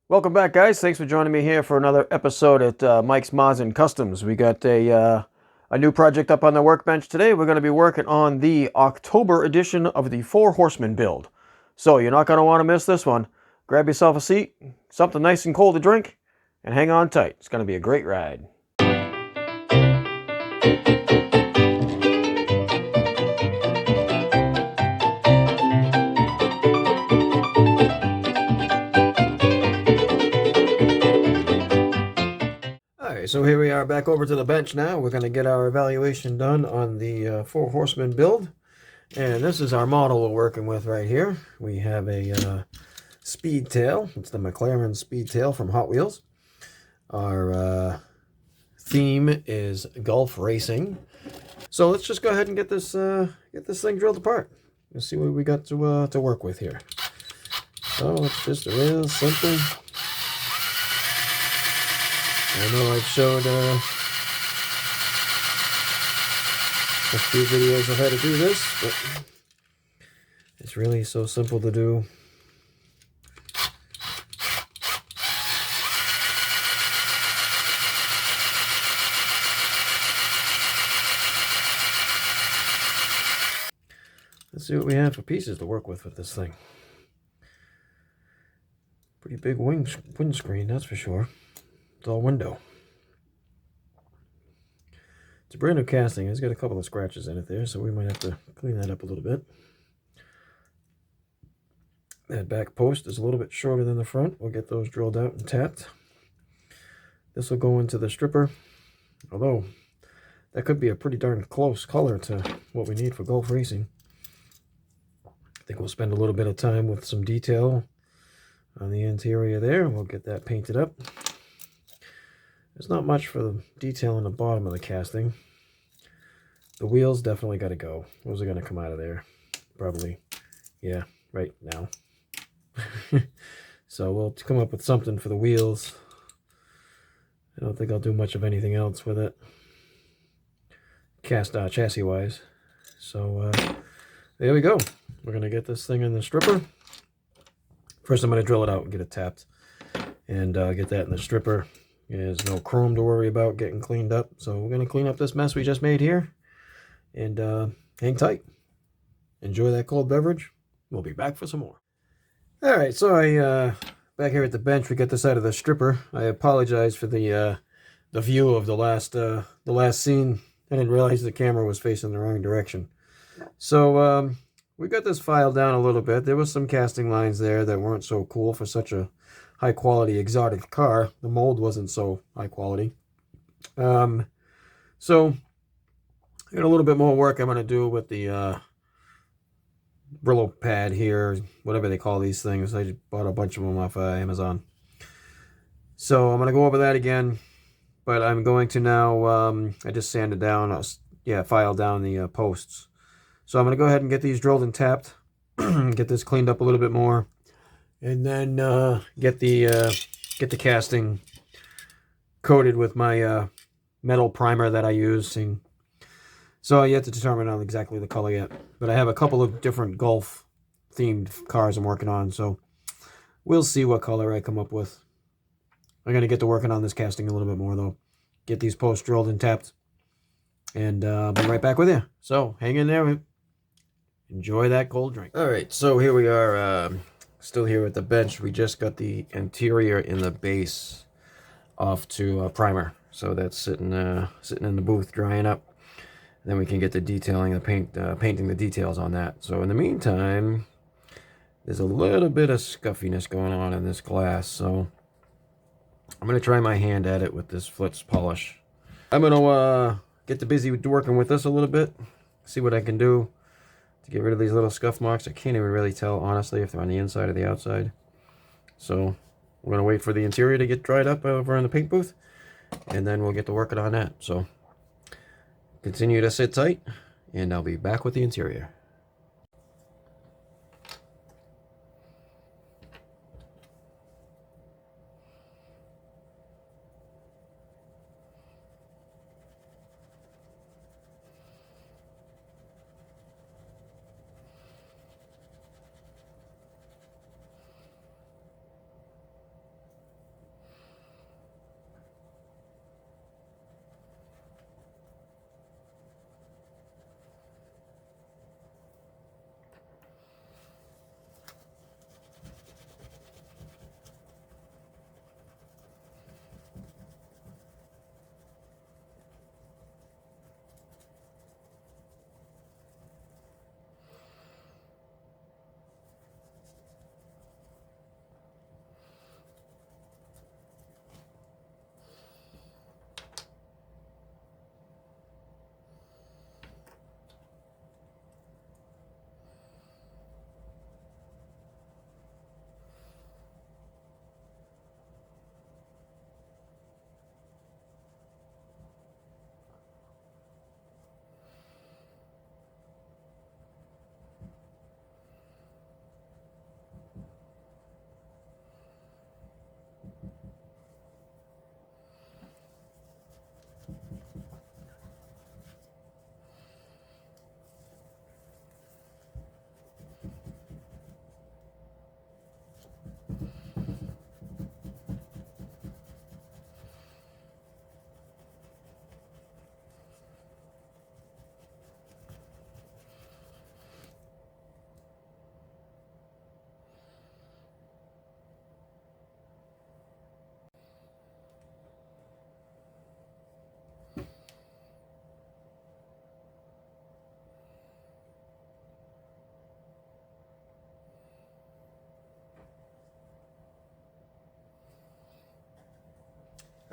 Welcome back, guys. Thanks for joining me here for another episode at Mike's Mods and Customs. We got a new project up on the workbench today. We're going to be working on the October edition of the Fourhorseman build. So you're not going to want to miss this one. Grab yourself a seat, something nice and cold to drink, and hang on tight. It's going to be a great ride. So here we are back over to the bench now. We're going to get our evaluation done on the Fourhorseman build. And this is our model we're working with right here. We have a Speedtail. It's the Mclaren Speedtail from Hot Wheels. Our theme is Gulf Racing. So let's just go ahead and get this thing drilled apart. Let's see what we got to work with here. So it's just real simple. I know I've showed a few videos of how to do this, but it's really so simple to do. Let's see what we have for pieces to work with this thing. Pretty big windscreen, that's for sure. It's all window. It's a brand new casting. It's got a couple of scratches in it there, so we might have to clean that up a little bit. That back post is a little bit shorter than the front. We'll get those drilled out and tapped. This will go into the stripper, although that could be a pretty darn close color to what we need for Gulf Racing. I think we'll spend a little bit of time with some detail on the interior there. We'll get that painted up. There's not much for the detail on the bottom of the casting. The wheels definitely got to go. Those are going to come out of there. Probably, yeah, right now. So we'll come up with something for the wheels. I don't think I'll do much of anything else with it. Chassis-wise. So, there we go. We're going to get this thing in the stripper. First, I'm going to drill it out and get it tapped. And get that in the stripper. There's no chrome to worry about getting cleaned up. So we're going to clean up this mess we just made here. And hang tight. Enjoy that cold beverage. We'll be back for some more. Alright, so back here at the bench, we got this out of the stripper. I apologize for the view of the last scene. I didn't realize the camera was facing the wrong direction. So we got this filed down a little bit. There was some casting lines there that weren't so cool for such a high quality exotic car. The mold wasn't so high quality. So I got a little bit more work I'm going to do with the Brillo pad here, whatever they call these things. I just bought a bunch of them off Amazon. So I'm going to go over that again, but I'm going to now, I just sanded down, filed down the posts. So I'm going to go ahead and get these drilled and tapped, get this cleaned up a little bit more. And then get the casting coated with my metal primer that I use. And so I yet to determine on exactly the color yet. But I have a couple of different Gulf themed cars I'm working on. So we'll see what color I come up with. I'm going to get to working on this casting a little bit more though. Get these posts drilled and tapped. And I'll be right back with you. So hang in there. Enjoy that cold drink. Alright, so here we are. Still here at the bench. We just got the interior in the base off to primer, so that's sitting in the booth drying up. And then we can get the detailing, painting the details on that. So in the meantime, there's a little bit of scuffiness going on in this glass, so I'm gonna try my hand at it with this Flitz Polish. I'm gonna get busy working with this a little bit, see what I can do to get rid of these little scuff marks. I can't even really tell, honestly, if they're on the inside or the outside. So we're going to wait for the interior to get dried up over in the paint booth, and then we'll get to working on that. So continue to sit tight, and I'll be back with the interior.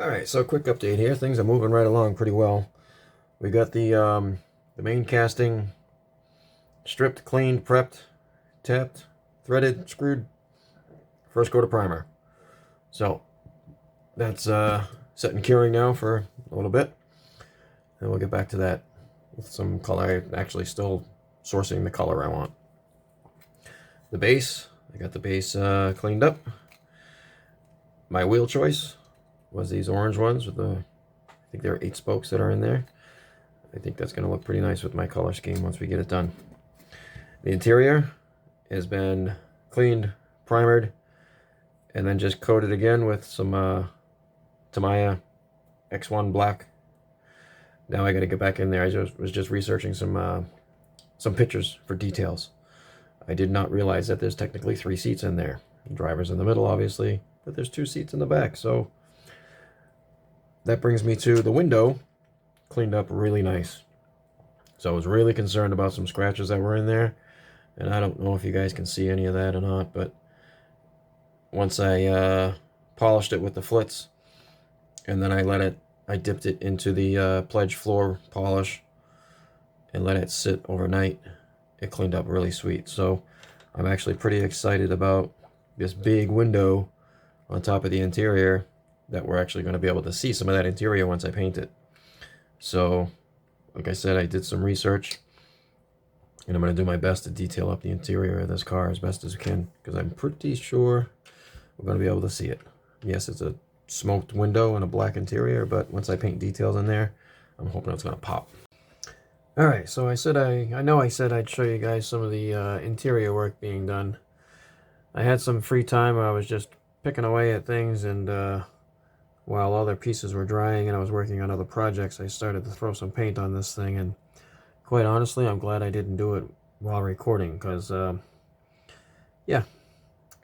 Alright, so quick update here. Things are moving right along pretty well. We got the main casting stripped, cleaned, prepped, tapped, threaded, screwed. First coat of primer. So that's set and curing now for a little bit. And we'll get back to that with some color. I'm actually still sourcing the color I want. The base, I got the base cleaned up. My wheel choice was these orange ones with the, I think there are 8 spokes that are in there. I think that's going to look pretty nice with my color scheme once we get it done. The interior has been cleaned, primered, and then just coated again with some Tamiya X1 black. Now I got to get back in there. I was just researching some pictures for details. I did not realize that there's technically 3 seats in there. The driver's in the middle, obviously, but there's 2 seats in the back. So that brings me to the window, cleaned up really nice. So I was really concerned about some scratches that were in there, and I don't know if you guys can see any of that or not, but once I polished it with the Flitz, and then I dipped it into the Pledge floor polish and let it sit overnight, it cleaned up really sweet. So I'm actually pretty excited about this big window on top of the interior that we're actually going to be able to see some of that interior once I paint it. So like I said, I did some research, and I'm going to do my best to detail up the interior of this car as best as I can, because I'm pretty sure we're going to be able to see it. Yes, it's a smoked window and a black interior, but once I paint details in there, I'm hoping it's going to pop. Alright, so I know I said I'd show you guys some of the interior work being done. I had some free time where I was just picking away at things, and while other pieces were drying and I was working on other projects, I started to throw some paint on this thing, and quite honestly, I'm glad I didn't do it while recording, because, yeah,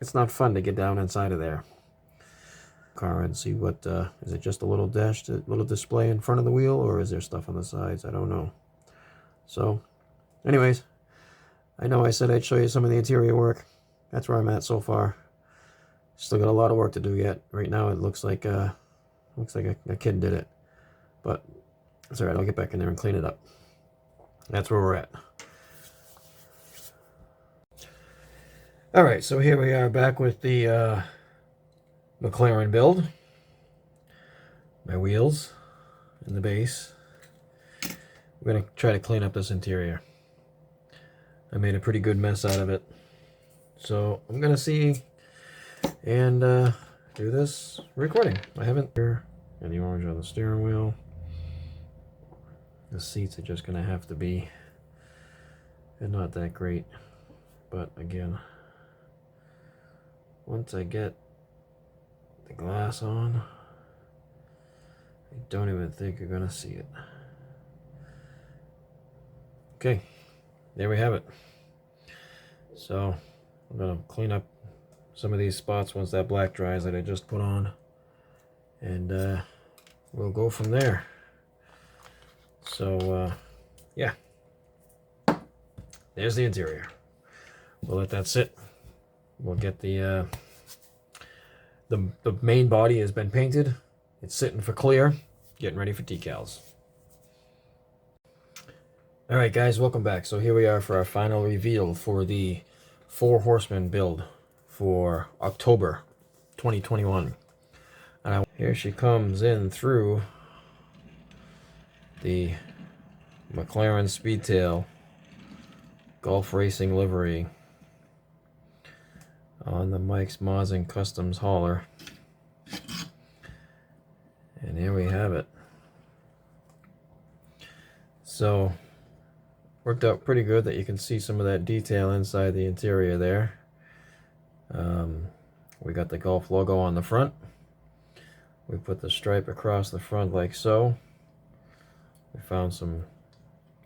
it's not fun to get down inside of there. Car and see what, is it just a little display in front of the wheel, or is there stuff on the sides? I don't know. So, anyways, I know I said I'd show you some of the interior work. That's where I'm at so far. Still got a lot of work to do yet. Right now it looks like a kid did it. But it's alright, I'll get back in there and clean it up. That's where we're at. Alright, so here we are back with the Mclaren build. My wheels and the base. We're going to try to clean up this interior. I made a pretty good mess out of it. So I'm going to see and do this recording. I haven't here, and the orange on the steering wheel. The seats are just going to have to be, they're not that great. But again, once I get the glass on, I don't even think you're going to see it. Okay, there we have it. So I'm going to clean up some of these spots once that black dries that I just put on, and we'll go from there. So yeah, there's the interior. We'll let that sit. We'll get the main body has been painted. It's sitting for clear, getting ready for decals. Alright guys, welcome back. So here we are for our final reveal for the Fourhorseman build for October 2021. And here she comes in through the Mclaren Speedtail-Gulf Racing livery on the Mike's Mods and Customs hauler. And here we have it. So worked out pretty good that you can see some of that detail inside the interior there. We got the Gulf logo on the front. We put the stripe across the front like so. We found some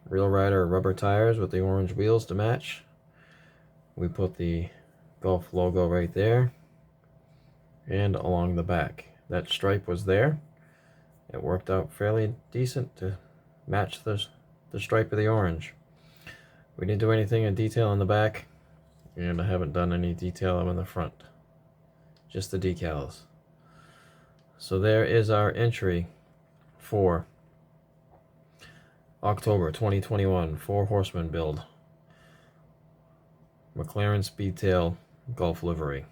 Real Rider rubber tires with the orange wheels to match. We put the Gulf logo right there and along the back. That stripe was there. It worked out fairly decent to match the stripe of the orange. We didn't do anything in detail on the back, and I haven't done any detail on the front. Just the decals. So there is our entry for October 2021 Four-Horseman build. McLaren Speedtail-Gulf livery.